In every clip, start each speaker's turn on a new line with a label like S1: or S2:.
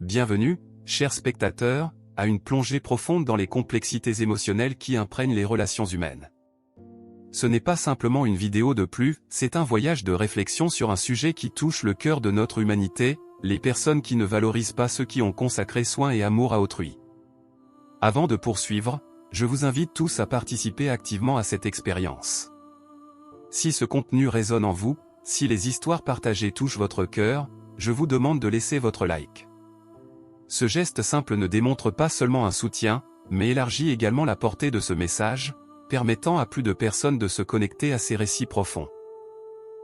S1: Bienvenue, chers spectateurs, à une plongée profonde dans les complexités émotionnelles qui imprègnent les relations humaines. Ce n'est pas simplement une vidéo de plus, c'est un voyage de réflexion sur un sujet qui touche le cœur de notre humanité, les personnes qui ne valorisent pas ceux qui ont consacré soin et amour à autrui. Avant de poursuivre, je vous invite tous à participer activement à cette expérience. Si ce contenu résonne en vous, si les histoires partagées touchent votre cœur, je vous demande de laisser votre like. Ce geste simple ne démontre pas seulement un soutien, mais élargit également la portée de ce message, permettant à plus de personnes de se connecter à ces récits profonds.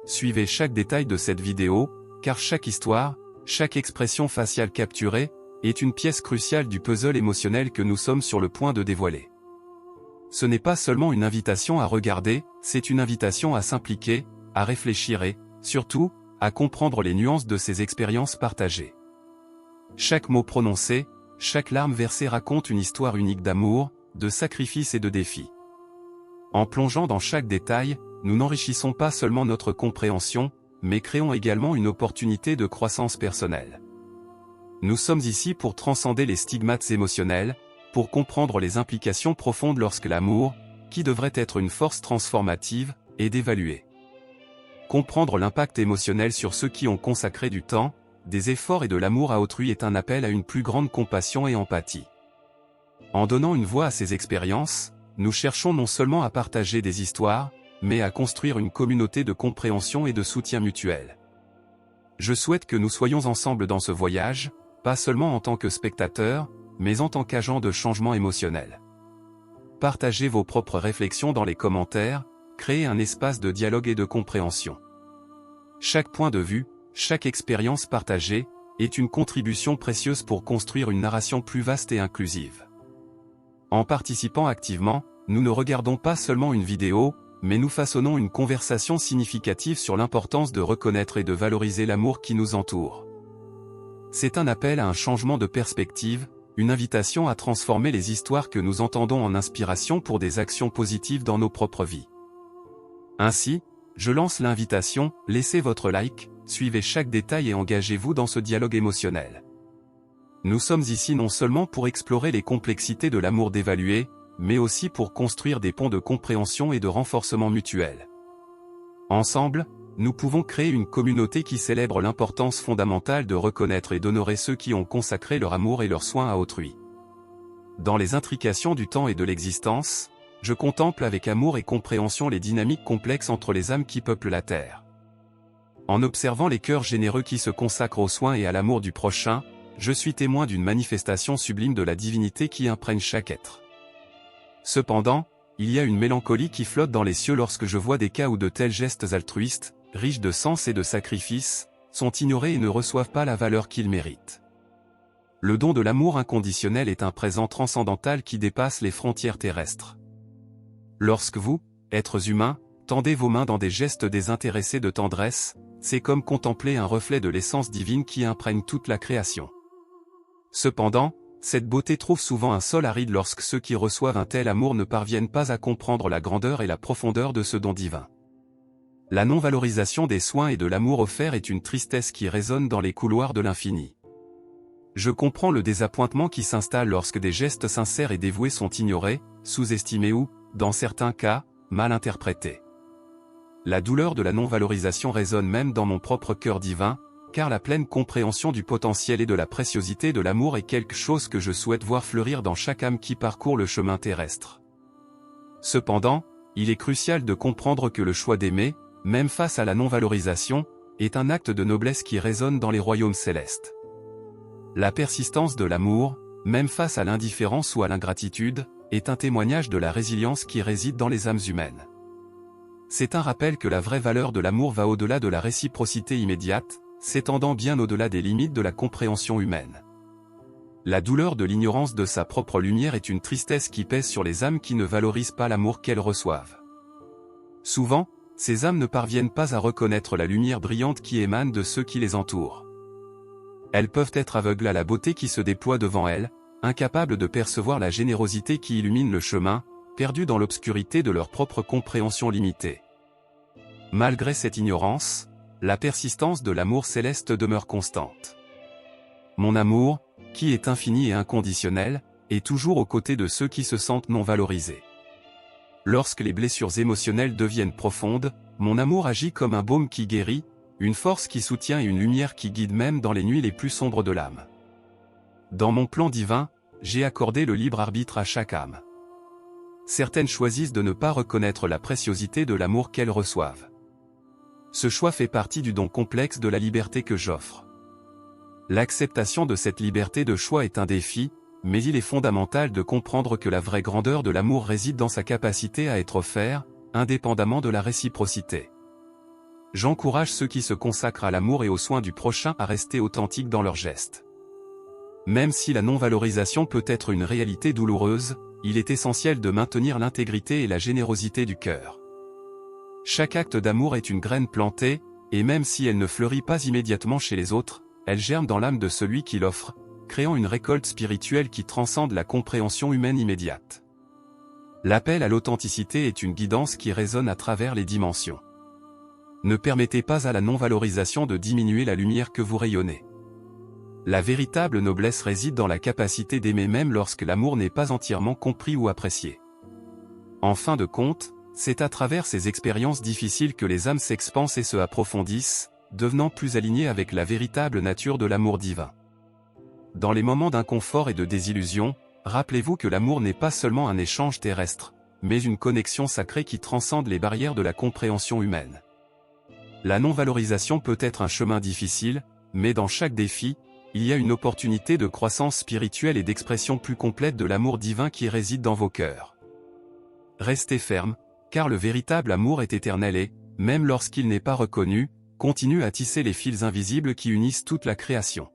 S1: Suivez chaque détail de cette vidéo, car chaque histoire, chaque expression faciale capturée, est une pièce cruciale du puzzle émotionnel que nous sommes sur le point de dévoiler. Ce n'est pas seulement une invitation à regarder, c'est une invitation à s'impliquer, à réfléchir et, surtout, à comprendre les nuances de ces expériences partagées. Chaque mot prononcé, chaque larme versée raconte une histoire unique d'amour, de sacrifice et de défi. En plongeant dans chaque détail, nous n'enrichissons pas seulement notre compréhension, mais créons également une opportunité de croissance personnelle. Nous sommes ici pour transcender les stigmates émotionnels, pour comprendre les implications profondes lorsque l'amour, qui devrait être une force transformative, est dévalué. Comprendre l'impact émotionnel sur ceux qui ont consacré du temps, des efforts et de l'amour à autrui est un appel à une plus grande compassion et empathie. En donnant une voix à ces expériences, nous cherchons non seulement à partager des histoires, mais à construire une communauté de compréhension et de soutien mutuel. Je souhaite que nous soyons ensemble dans ce voyage, pas seulement en tant que spectateurs, mais en tant qu'agents de changement émotionnel. Partagez vos propres réflexions dans les commentaires, créez un espace de dialogue et de compréhension. Chaque point de vue, chaque expérience partagée, est une contribution précieuse pour construire une narration plus vaste et inclusive. En participant activement, nous ne regardons pas seulement une vidéo, mais nous façonnons une conversation significative sur l'importance de reconnaître et de valoriser l'amour qui nous entoure. C'est un appel à un changement de perspective, une invitation à transformer les histoires que nous entendons en inspiration pour des actions positives dans nos propres vies. Ainsi, je lance l'invitation, laissez votre like, suivez chaque détail et engagez-vous dans ce dialogue émotionnel. Nous sommes ici non seulement pour explorer les complexités de l'amour dévalué, mais aussi pour construire des ponts de compréhension et de renforcement mutuel. Ensemble, nous pouvons créer une communauté qui célèbre l'importance fondamentale de reconnaître et d'honorer ceux qui ont consacré leur amour et leur soin à autrui. Dans les intrications du temps et de l'existence, je contemple avec amour et compréhension les dynamiques complexes entre les âmes qui peuplent la Terre. En observant les cœurs généreux qui se consacrent aux soins et à l'amour du prochain, je suis témoin d'une manifestation sublime de la divinité qui imprègne chaque être. Cependant, il y a une mélancolie qui flotte dans les cieux lorsque je vois des cas où de tels gestes altruistes, riches de sens et de sacrifices, sont ignorés et ne reçoivent pas la valeur qu'ils méritent. Le don de l'amour inconditionnel est un présent transcendantal qui dépasse les frontières terrestres. Lorsque vous, êtres humains, tendez vos mains dans des gestes désintéressés de tendresse, c'est comme contempler un reflet de l'essence divine qui imprègne toute la création. Cependant, cette beauté trouve souvent un sol aride lorsque ceux qui reçoivent un tel amour ne parviennent pas à comprendre la grandeur et la profondeur de ce don divin. La non-valorisation des soins et de l'amour offerts est une tristesse qui résonne dans les couloirs de l'infini. Je comprends le désappointement qui s'installe lorsque des gestes sincères et dévoués sont ignorés, sous-estimés ou, dans certains cas, mal interprétés. La douleur de la non-valorisation résonne même dans mon propre cœur divin, car la pleine compréhension du potentiel et de la préciosité de l'amour est quelque chose que je souhaite voir fleurir dans chaque âme qui parcourt le chemin terrestre. Cependant, il est crucial de comprendre que le choix d'aimer, même face à la non-valorisation, est un acte de noblesse qui résonne dans les royaumes célestes. La persistance de l'amour, même face à l'indifférence ou à l'ingratitude, est un témoignage de la résilience qui réside dans les âmes humaines. C'est un rappel que la vraie valeur de l'amour va au-delà de la réciprocité immédiate, s'étendant bien au-delà des limites de la compréhension humaine. La douleur de l'ignorance de sa propre lumière est une tristesse qui pèse sur les âmes qui ne valorisent pas l'amour qu'elles reçoivent. Souvent, ces âmes ne parviennent pas à reconnaître la lumière brillante qui émane de ceux qui les entourent. Elles peuvent être aveugles à la beauté qui se déploie devant elles, incapables de percevoir la générosité qui illumine le chemin, perdues dans l'obscurité de leur propre compréhension limitée. Malgré cette ignorance, la persistance de l'amour céleste demeure constante. Mon amour, qui est infini et inconditionnel, et toujours aux côtés de ceux qui se sentent non valorisés. Lorsque les blessures émotionnelles deviennent profondes, mon amour agit comme un baume qui guérit, une force qui soutient et une lumière qui guide même dans les nuits les plus sombres de l'âme. Dans mon plan divin, j'ai accordé le libre arbitre à chaque âme. Certaines choisissent de ne pas reconnaître la préciosité de l'amour qu'elles reçoivent. Ce choix fait partie du don complexe de la liberté que j'offre. L'acceptation de cette liberté de choix est un défi, mais il est fondamental de comprendre que la vraie grandeur de l'amour réside dans sa capacité à être offert, indépendamment de la réciprocité. J'encourage ceux qui se consacrent à l'amour et aux soins du prochain à rester authentiques dans leurs gestes. Même si la non-valorisation peut être une réalité douloureuse, il est essentiel de maintenir l'intégrité et la générosité du cœur. Chaque acte d'amour est une graine plantée, et même si elle ne fleurit pas immédiatement chez les autres, elle germe dans l'âme de celui qui l'offre, créant une récolte spirituelle qui transcende la compréhension humaine immédiate. L'appel à l'authenticité est une guidance qui résonne à travers les dimensions. Ne permettez pas à la non-valorisation de diminuer la lumière que vous rayonnez. La véritable noblesse réside dans la capacité d'aimer même lorsque l'amour n'est pas entièrement compris ou apprécié. En fin de compte, c'est à travers ces expériences difficiles que les âmes s'expansent et se approfondissent, devenant plus alignées avec la véritable nature de l'amour divin. Dans les moments d'inconfort et de désillusion, rappelez-vous que l'amour n'est pas seulement un échange terrestre, mais une connexion sacrée qui transcende les barrières de la compréhension humaine. La non-valorisation peut être un chemin difficile, mais dans chaque défi, il y a une opportunité de croissance spirituelle et d'expression plus complète de l'amour divin qui réside dans vos cœurs. Restez fermes, car le véritable amour est éternel et, même lorsqu'il n'est pas reconnu, continue à tisser les fils invisibles qui unissent toute la création.